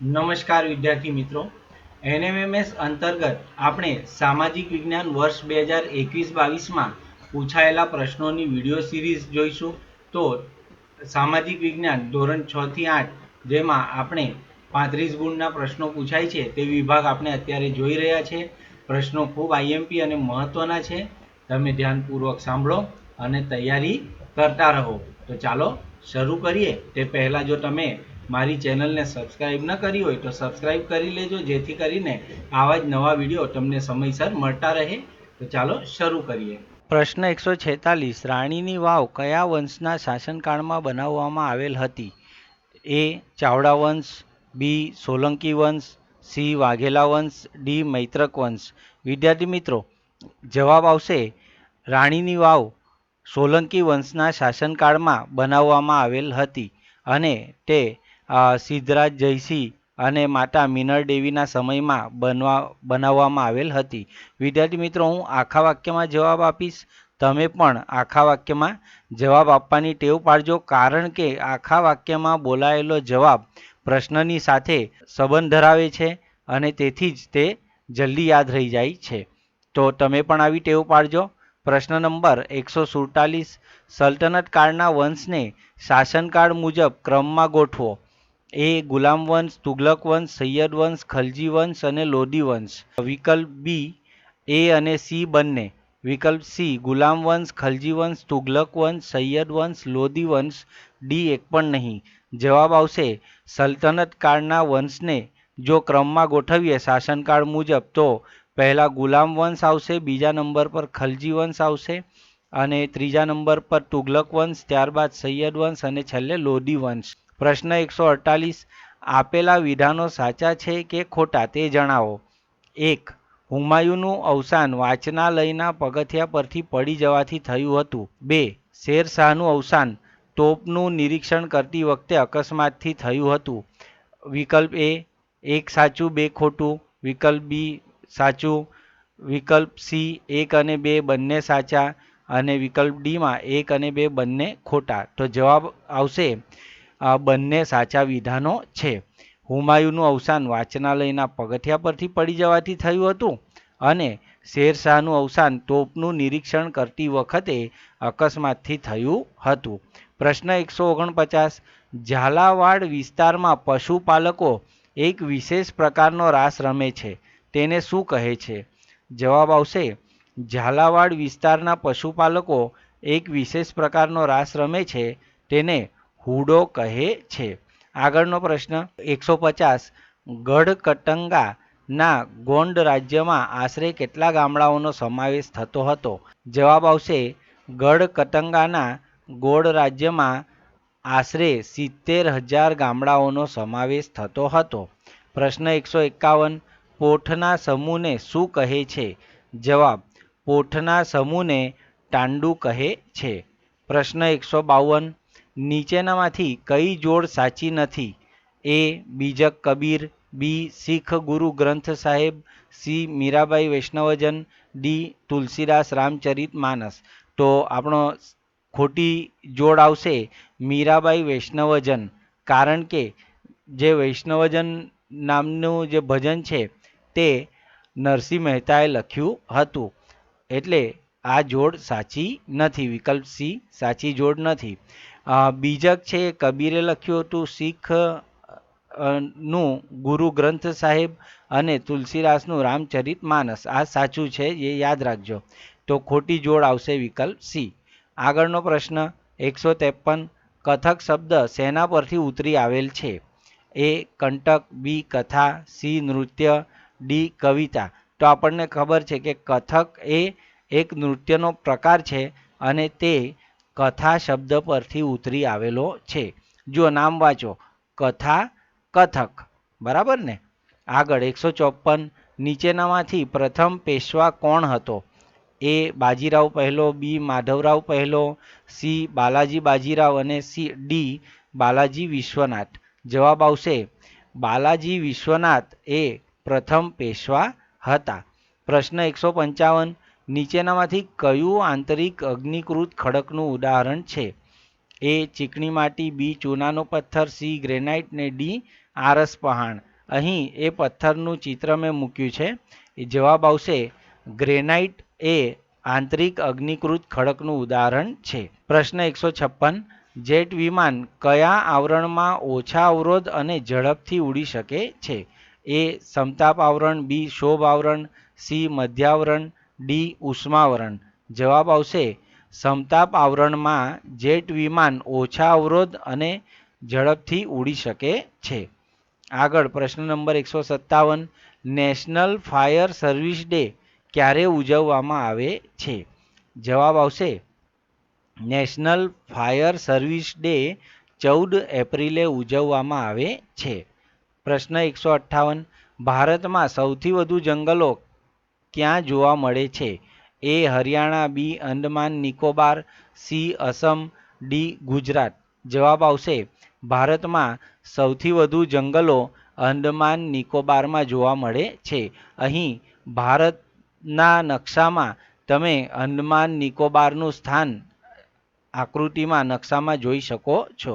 નમસ્કાર વિદ્યાર્થી મિત્રો. એનએમએમએસ અંતર્ગત આપણે સામાજિક વિજ્ઞાન વર્ષ 2021-22માં પૂછાયેલા પ્રશ્નોની વિડીયો સિરીઝ જોઈશું. તો સામાજિક વિજ્ઞાન ધોરણ 6 થી 8 જેમાં આપણે 35 ગુણના પ્રશ્નો પૂછાય છે તે વિભાગ આપણે અત્યારે જોઈ રહ્યા છે. પ્રશ્નો ખૂબ આઈએમપી અને મહત્વના છે. તમે ધ્યાનપૂર્વક સાંભળો અને તૈયારી કરતા રહો. તો ચાલો શરૂ કરીએ. તે પહેલાં જો તમે મારી ચેનલને સબસ્ક્રાઈબ ન કરી હોય તો સબસ્ક્રાઈબ કરી લેજો, જેથી કરીને આવા જ નવા વિડીયો તમને સમયસર મળતા રહે. તો ચાલો શરૂ કરીએ. પ્રશ્ન 146. રાણીની વાવ કયા વંશના શાસનકાળમાં બનાવવામાં આવેલ હતી? એ ચાવડા વંશ, બી સોલંકી વંશ, સી વાઘેલા વંશ, ડી મૈત્રક વંશ. વિદ્યાર્થી મિત્રો, જવાબ આવશે રાણીની વાવ સોલંકી વંશના શાસનકાળમાં બનાવવામાં આવેલ હતી અને તે સિદ્ધરાજ જયસિંહ અને માતા મિનળ દેવીના સમયમાં બનાવવામાં આવેલ હતી. વિદ્યાર્થી મિત્રો, હું આખા વાક્યમાં જવાબ આપીશ. તમે પણ આખા વાક્યમાં જવાબ આપવાની ટેવ પાડજો, કારણ કે આખા વાક્યમાં બોલાયેલો જવાબ પ્રશ્નની સાથે સંબંધ ધરાવે છે અને તેથી જ તે જલ્દી યાદ રહી જાય છે. તો તમે પણ આવી ટેવ પાડજો. પ્રશ્ન નંબર 147. સલ્તનત કાળના વંશને શાસનકાળ મુજબ ક્રમમાં ગોઠવો. એ ગુલામ વંશ, તુગલક વંશ, સૈયદ વંશ, ખલજી વંશ અને લોધી વંશ. વિકલ્પ બી એ અને સી બંને. વિકલ્પ સી ગુલામ વંશ, ખલજી વંશ, તુગલક વંશ, સૈયદ વંશ, લોધી વંશ. ડી એક પણ નહીં. જવાબ આવશે સલ્તનત કાળના વંશને જો ક્રમમાં ગોઠવીએ શાસનકાળ મુજબ તો પહેલા ગુલામ વંશ આવશે, બીજા નંબર પર ખલજી વંશ આવશે અને ત્રીજા નંબર પર તુગલક વંશ, ત્યારબાદ સૈયદ વંશ અને છેલ્લે લોધી વંશ. પ્રશ્ન 148. આપેલા વિધાનો સાચા છે કે ખોટા તે જણાવો. 1. હુમાયુનું અવસાન વાંચનાલયના પગથિયા પરથી પડી જવાથી થયું હતું. 2. શેરશાહનું અવસાન તોપનું નિરીક્ષણ કરતી વખતે અકસ્માતથી થયું હતું. વિકલ્પ એ 1 સાચું 2 ખોટું. વિકલ્પ બી સાચું. વિકલ્પ સી 1 અને 2 બંને સાચા અને વિકલ્પ ડીમાં 1 અને 2 બંને ખોટા. તો જવાબ આવશે બંને સાચા વિધાનો છે. હુમાયુનું અવસાન વાંચનાલયના પગથિયા પરથી પડી જવાથી થયું હતું અને શેરશાહનું અવસાન તોપનું નિરીક્ષણ કરતી વખતે અકસ્માતથી થયું હતું. પ્રશ્ન 149. ઝાલાવાડ વિસ્તારમાં પશુપાલકો એક વિશેષ પ્રકારનો રાસ રમે છે, તેને શું કહે છે? જવાબ આવશે ઝાલાવાડ વિસ્તારના પશુપાલકો એક વિશેષ પ્રકારનો રાસ રમે છે, તેને હુડો કહે છે. આગળનો પ્રશ્ન 150. ગઢકટંગાના ગોંડ રાજ્યમાં આશરે કેટલા ગામડાઓનો સમાવેશ થતો હતો? જવાબ આવશે ગઢકટંગાના ગોંડ રાજ્યમાં આશરે 70,000 ગામડાઓનો સમાવેશ થતો હતો. પ્રશ્ન 151. પોઠના સમૂહને શું કહે છે? જવાબ પોઠના સમૂહને ટાંડુ કહે છે. પ્રશ્ન 152. નીચેનામાંથી કઈ જોડ સાચી નથી? એ બીજક કબીર, બી શીખ ગુરુ ગ્રંથ સાહેબ, સી મીરાબાઈ વૈષ્ણવજન, ડી તુલસીદાસ રામચરિત માનસ. તો આપણો ખોટી જોડ આવશે મીરાબાઈ વૈષ્ણવજન, કારણ કે જે વૈષ્ણવજન નામનું જે ભજન છે તે નરસિંહ મહેતાએ લખ્યું હતું, એટલે આ જોડ સાચી નથી. વિકલ્પ સી સાચી જોડ નથી. બીજક છે કબીરે લખ્યું હતું, શીખ નું ગુરુ ગ્રંથ સાહેબ અને તુલસીદાસનું રામચરિત માનસ. આ સાચું છે, એ યાદ રાખજો. તો ખોટી જોડ આવશે વિકલ્પ સી. આગળનો પ્રશ્ન 153. કથક શબ્દ શેના પરથી ઉતરી આવેલ છે? એ કંટક, બી કથા, સી નૃત્ય, ડી કવિતા. તો આપણને ખબર છે કે કથક એ એક નૃત્યનો પ્રકાર છે અને તે કથા શબ્દ પરથી ઉતરી આવેલો છે. જો નામ વાંચો, કથા, કથક, બરાબર ને? આગળ 154. નીચેનામાંથી પ્રથમ પેશવા કોણ હતો? એ બાજીરાવ પહેલો, બી માધવરાવ પહેલો, સી બાલાજી બાજીરાવ અને ડી બાલાજી વિશ્વનાથ. જવાબ આવશે બાલાજી વિશ્વનાથ એ પ્રથમ પેશવા હતા. પ્રશ્ન 155. નીચેનામાંથી કયું આંતરિક અગ્નિકૃત ખડકનું ઉદાહરણ છે? એ ચીકણી માટી, બી ચૂનાનો પથ્થર, સી ગ્રેનાઇટ ને ડી આરસ પહાણ. અહીં એ પથ્થરનું ચિત્ર મેં મૂક્યું છે. એ જવાબ આવશે ગ્રેનાઇટ એ આંતરિક અગ્નિકૃત ખડકનું ઉદાહરણ છે. પ્રશ્ન 156. જેટ વિમાન કયા આવરણમાં ઓછા અવરોધ અને ઝડપથી ઉડી શકે છે? એ સમતાપ આવરણ, બી શોભ આવરણ, સી મધ્યાવરણ, ડી ઉષ્માવરણ. જવાબ આવશે સમતાપ આવરણમાં જેટ વિમાન ઓછા અવરોધ અને ઝડપથી ઉડી શકે છે. આગળ પ્રશ્ન number 157. National fire service day ક્યારે ઉજવવામાં આવે છે? જવાબ આવશે નેશનલ ફાયર સર્વિસ ડે 14 એપ્રિલે ઉજવવામાં આવે છે. પ્રશ્ન 158. ભારતમાં સૌથી વધુ જંગલો ક્યાં જોવા મળે છે? એ હરિયાણા, બી અંદમાન નિકોબાર, સી અસમ, ડી ગુજરાત. જવાબ આવશે ભારતમાં સૌથી વધુ જંગલો અંદમાન નિકોબારમાં જોવા મળે છે. અહીં ભારતના નકશામાં તમે અંદમાન નિકોબારનું સ્થાન આકૃતિમાં નકશામાં જોઈ શકો છો.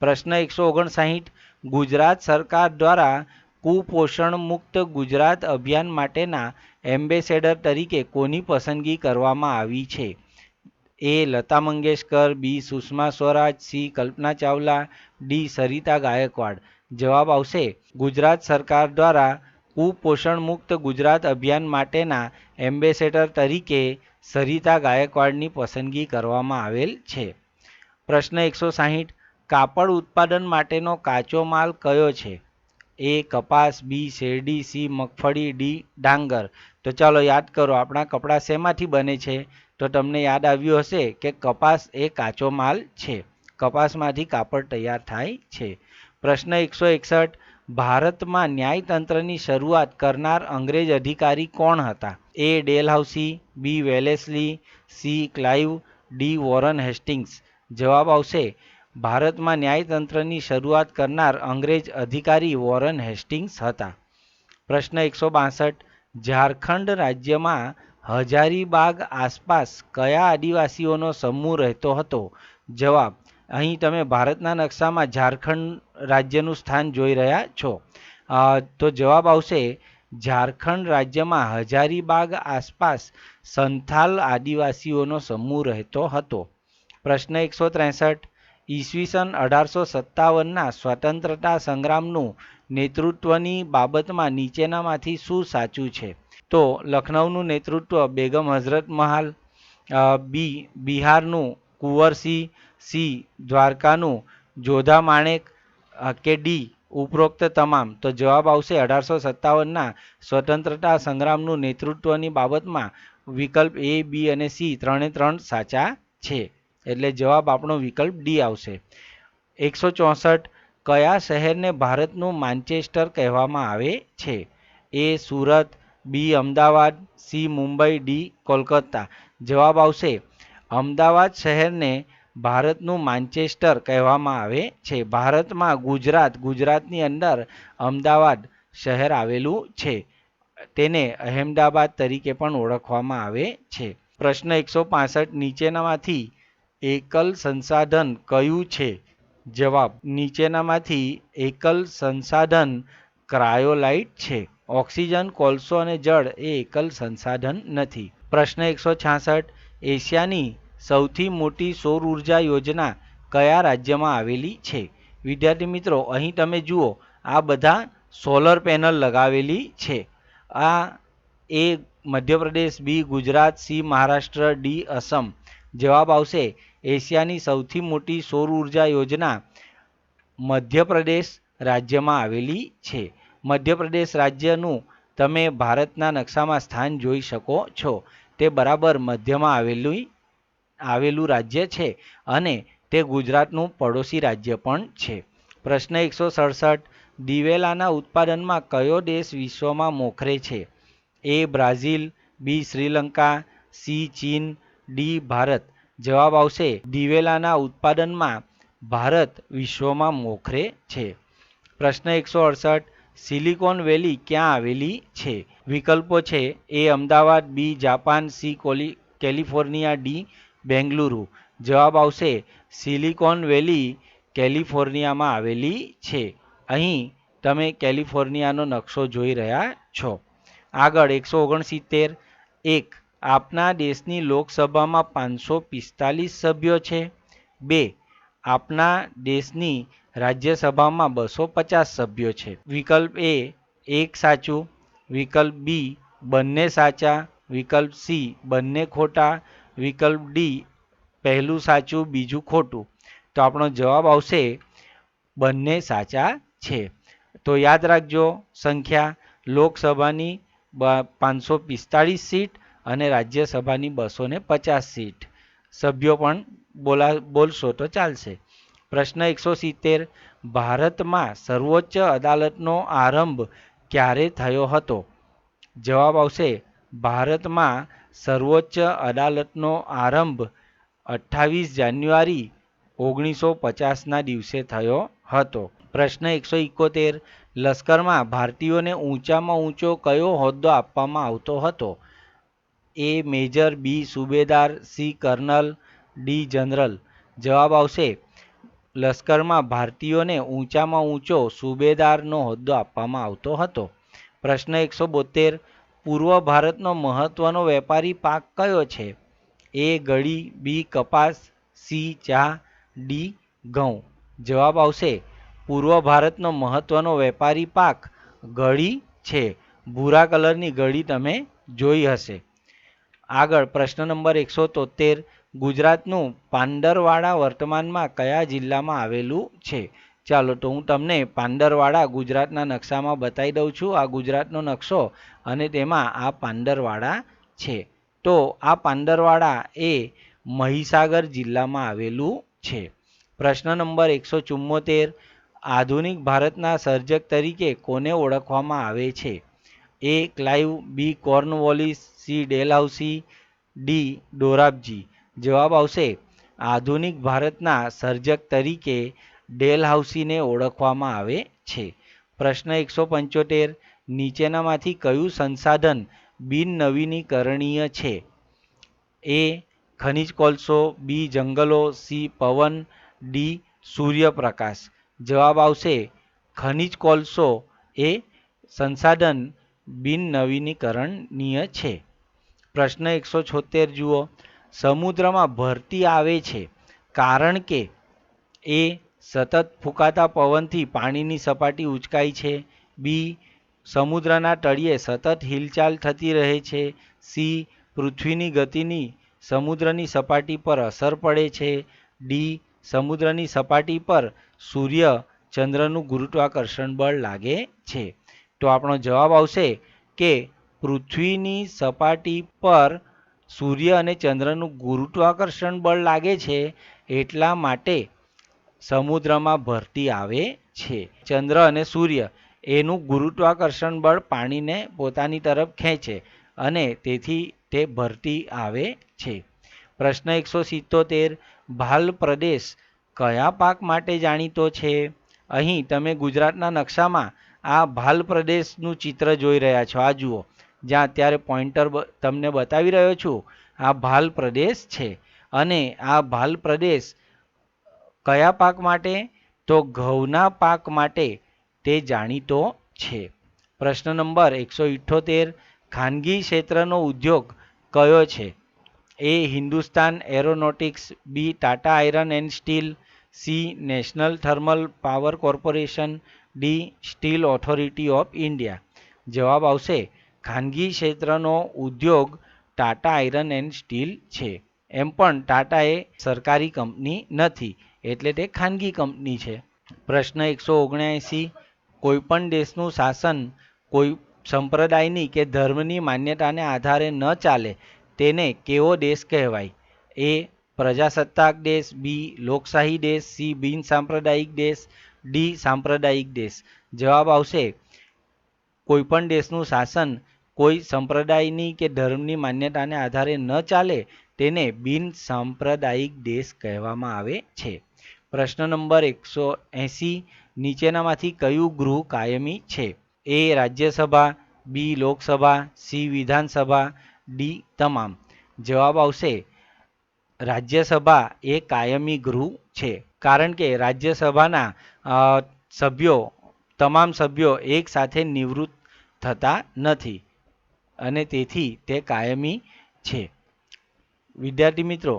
પ્રશ્ન 159. ગુજરાત સરકાર દ્વારા કુપોષણ મુક્ત ગુજરાત અભિયાન માટેના એમ્બેસેડર તરીકે કોની પસંદગી કરવામાં આવી છે? એ લતા મંગેશકર, બી સુષ્મા સ્વરાજ, સી કલ્પના ચાવલા, ડી સરિતા ગાયકવાડ. જવાબ આવશે ગુજરાત સરકાર દ્વારા કુપોષણ મુક્ત ગુજરાત અભિયાન માટેના એમ્બેસેડર તરીકે સરિતા ગાયકવાડની પસંદગી કરવામાં આવેલ છે. પ્રશ્ન 160. કાપડ ઉત્પાદન માટેનો કાચો માલ કયો છે? એ કપાસ, બી શેરડી, સી મગફળી, ડી ડાંગર. તો ચાલો યાદ કરો આપણા કપડાં શેમાંથી બને છે? તો તમને યાદ આવ્યું હશે કે કપાસ એ કાચો માલ છે. કપાસમાંથી કાપડ તૈયાર થાય છે. પ્રશ્ન 161. ભારતમાં ન્યાયતંત્રની શરૂઆત કરનાર અંગ્રેજ અધિકારી કોણ હતા? A Dalhousie, B Wellesley, C Clive, D Warren Hastings. જવાબ આવશે ભારતમાં ન્યાયતંત્રની શરૂઆત કરનાર અંગ્રેજ અધિકારી વોરન હેસ્ટિંગ્સ હતા. પ્રશ્ન 162. ઝારખંડ રાજ્યમાં હજારીબાગ આસપાસ કયા આદિવાસીઓનો સમૂહ રહેતો હતો? જવાબ અહીં તમે ભારતના નકશામાં ઝારખંડ રાજ્યનું સ્થાન જોઈ રહ્યા છો. તો જવાબ આવશે ઝારખંડ રાજ્યમાં હજારીબાગ આસપાસ સંથાલ આદિવાસીઓનો સમૂહ રહેતો હતો. પ્રશ્ન 163. ઈસવીસન 1857ના સ્વતંત્રતા સંગ્રામનું નેતૃત્વની બાબતમાં નીચેનામાંથી શું સાચું છે? તો લખનૌનું નેતૃત્વ બેગમ હઝરત મહાલ, બી બિહારનું કુંવરસિંહ, સી દ્વારકાનું જોધા માણેક, કે ડી ઉપરોક્ત તમામ. તો જવાબ આવશે 1857ના સ્વતંત્રતા સંગ્રામનું નેતૃત્વની બાબતમાં વિકલ્પ એ, બી અને સી ત્રણે ત્રણ સાચા છે. એટલે જવાબ આપણો વિકલ્પ ડી આવશે. 164. કયા શહેરને ભારતનું માન્ચેસ્ટર કહેવામાં આવે છે? એ સુરત, બી અમદાવાદ, સી મુંબઈ, ડી કોલકાતા. જવાબ આવશે અમદાવાદ શહેરને ભારતનું માન્ચેસ્ટર કહેવામાં આવે છે. ભારતમાં ગુજરાતની અંદર અમદાવાદ શહેર આવેલું છે. તેને અહેમદાબાદ તરીકે પણ ઓળખવામાં આવે છે. પ્રશ્ન 165. નીચેનામાંથી એકલ સંસાધન કયું છે? જવાબ નીચેનામાંથી એકલ સંસાધન ક્રાયોલાઇટ છે. ઓક્સિજન, કોલસો અને જળ એ એકલ સંસાધન નથી. પ્રશ્ન 166. એશિયાની સૌથી મોટી સૌર ઉર્જા યોજના કયા રાજ્યમાં આવેલી છે? વિદ્યાર્થી મિત્રો અહીં તમે જુઓ આ બધા સોલર પેનલ લગાવેલી છે. આ એ મધ્યપ્રદેશ, બી ગુજરાત, સી મહારાષ્ટ્ર, ડી અસમ. જવાબ આવશે એશિયાની સૌથી મોટી સૌર ઉર્જા યોજના મધ્યપ્રદેશ રાજ્યમાં આવેલી છે. મધ્યપ્રદેશ રાજ્યનું તમે ભારતના નકશામાં સ્થાન જોઈ શકો છો. તે બરાબર મધ્યમાં આવેલું રાજ્ય છે અને તે ગુજરાતનું પડોશી રાજ્ય પણ છે. પ્રશ્ન 167. દિવેલાના ઉત્પાદનમાં કયો દેશ વિશ્વમાં મોખરે છે? એ બ્રાઝિલ, બી શ્રીલંકા, સી ચીન, ડી ભારત. જવાબ આવશે દિવેલાના ઉત્પાદનમાં ભારત વિશ્વમાં મોખરે છે. પ્રશ્ન 168. સિલિકોન વેલી ક્યાં આવેલી છે? વિકલ્પો છે A Ahmedabad, B Japan, C California, D Bengaluru. જવાબ આવશે સિલિકોન વેલી કેલિફોર્નિયામાં આવેલી છે. અહીં તમે કેલિફોર્નિયાનો નકશો જોઈ રહ્યા છો. આગળ 169. એક, આપના દેશની લોકસભામાં 545 સભ્યો છે. 2, આપના દેશની રાજ્યસભામાં 250 સભ્યો છે. વિકલ્પ એ એક સાચું, વિકલ્પ બી બંને સાચા, વિકલ્પ સી બંને ખોટા, વિકલ્પ ડી પહેલું સાચું બીજું ખોટું. તો આપણો જવાબ આવશે બંને સાચા છે. તો યાદ રાખજો સંખ્યા, લોકસભાની 545 સીટ અને રાજ્યસભાની 250 સીટ. સભ્યો પણ બોલશો તો ચાલશે. પ્રશ્ન 170. ભારતમાં સર્વોચ્ચ અદાલતનો આરંભ ક્યારે થયો હતો? જવાબ આવશે ભારતમાં સર્વોચ્ચ અદાલતનો આરંભ 28 જાન્યુઆરી 1950ના દિવસે થયો હતો. પ્રશ્ન 171. લશ્કરમાં ભારતીયોને ઊંચામાં ઊંચો કયો હોદ્દો આપવામાં આવતો હતો? એ મેજર, બી સુબેદાર, સી કર્નલ, ડી જનરલ. જવાબ આવશે લશ્કરમાં ભારતીયોને ઊંચામાં ઊંચો સુબેદારનો હોદ્દો આપવામાં આવતો હતો. પ્રશ્ન 172. પૂર્વ ભારતનો મહત્વનો વેપારી પાક કયો છે? એ ગળી, બી કપાસ, સી ચા, ડી ઘઉં. જવાબ આવશે પૂર્વ ભારતનો મહત્વનો વેપારી પાક ગળી છે. ભૂરા કલરની ગળી તમે જોઈ હશે. આગળ પ્રશ્ન નંબર 173. ગુજરાતનું પાંદરવાડા વર્તમાનમાં કયા જિલ્લામાં આવેલું છે? ચાલો તો હું તમને પાંદરવાડા ગુજરાતના નકશામાં બતાવી દઉં છું. આ ગુજરાતનો નકશો અને તેમાં આ પાંદરવાડા છે. તો આ પાંદરવાડા એ મહીસાગર જિલ્લામાં આવેલું છે. પ્રશ્ન નંબર 174. આધુનિક ભારતના સર્જક તરીકે કોને ઓળખવામાં આવે છે? એ ક્લાઇવ, બી કોર્નવોલિસ, સી ડેલહાઉસી, ડી ડોરાબજી. જવાબ આવશે આધુનિક ભારતના સર્જક તરીકે ડેલહાઉસીને ઓળખવામાં આવે છે. પ્રશ્ન 175. નીચેનામાંથી કયું સંસાધન બિનનવીનીકરણીય છે? એ ખનિજ કોલસો, બી જંગલો, સી પવન, ડી સૂર્યપ્રકાશ. જવાબ આવશે ખનિજ કોલસો એ સંસાધન બિનનવીનીકરણીય છે. પ્રશ્ન 176 જુઓ. સમુદ્રમાં ભરતી આવે છે કારણ કે એ સતત ફૂંકાતા પવનથી પાણીની સપાટી ઉંચકાય છે, બી સમુદ્રના તળિયે સતત હિલચાલ થતી રહે છે, સી પૃથ્વીની ગતિની સમુદ્રની સપાટી પર અસર પડે છે, ડી સમુદ્રની સપાટી પર સૂર્ય ચંદ્રનું ગુરુત્વાકર્ષણ બળ લાગે છે. તો આપણો જવાબ આવશે કે પૃથ્વીની સપાટી પર સૂર્ય અને ચંદ્રનું ગુરુત્વાકર્ષણ બળ લાગે છે એટલા માટે સમુદ્રમાં ભરતી આવે છે. ચંદ્ર અને સૂર્ય એનું ગુરુત્વાકર્ષણ બળ પાણીને પોતાની તરફ ખેંચે અને તેથી તે ભરતી આવે છે. પ્રશ્ન 177. ભાલ પ્રદેશ કયા પાક માટે જાણીતો છે? અહીં તમે ગુજરાતના નકશામાં આ ભાલ પ્રદેશનું ચિત્ર જોઈ રહ્યા છો. આ જુઓ, જ્યાં અત્યારે પોઈન્ટર તમને બતાવી રહ્યો છું, આ ભાલ પ્રદેશ છે. અને આ ભાલ પ્રદેશ કયા પાક માટે? તો ઘઉંના પાક માટે તે જાણીતો છે. પ્રશ્ન નંબર 178. ખાનગી ક્ષેત્રનો ઉદ્યોગ કયો છે? A Hindustan aeronautics, B Tata iron and steel, C national thermal power corporation, D steel authority of India. જવાબ આવશે ખાનગી ક્ષેત્રનો ઉદ્યોગ ટાટા આયર્ન એન્ડ સ્ટીલ છે. એમ પણ ટાટા એ સરકારી કંપની નથી એટલે તે ખાનગી કંપની છે. પ્રશ્ન 179. કોઈપણ દેશનું શાસન કોઈ સંપ્રદાયની કે ધર્મની માન્યતાને આધારે ન ચાલે તેને કેવો દેશ કહેવાય? એ પ્રજાસત્તાક દેશ, બી લોકશાહી દેશ, સી બિનસાંપ્રદાયિક દેશ, ડી સાંપ્રદાયિક દેશ. જવાબ આવશે કોઈપણ દેશનું શાસન કોઈ સંપ્રદાયની કે ધર્મની માન્યતાને આધારે ન ચાલે તેને બિનસાંપ્રદાયિક દેશ કહેવામાં આવે છે. પ્રશ્ન નંબર 180. નીચેનામાંથી કયું ગૃહ કાયમી છે? એ રાજ્યસભા, બી લોકસભા, સી વિધાનસભા, ડી તમામ. જવાબ આવશે રાજ્યસભા એ કાયમી ગૃહ છે. કારણ કે રાજ્યસભાના સભ્યો તમામ સભ્યો એક સાથે નિવૃત્ત થતા નથી અને તેથી તે કાયમી છે. વિદ્યાર્થી મિત્રો,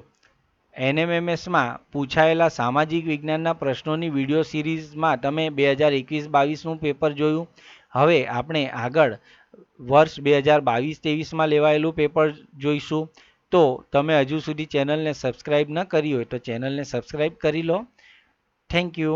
એનએમએમએસમાં પૂછાયેલા સામાજિક વિજ્ઞાનના પ્રશ્નોની વિડીયો સિરીઝમાં તમે 2021-22નું પેપર જોયું. હવે આપણે આગળ વર્ષ 2022-23માં લેવાયેલું પેપર જોઈશું. તો તમે હજુ સુધી ચેનલને સબસ્ક્રાઈબ ન કરી હોય તો ચેનલને સબસ્ક્રાઈબ કરી લો. Thank you.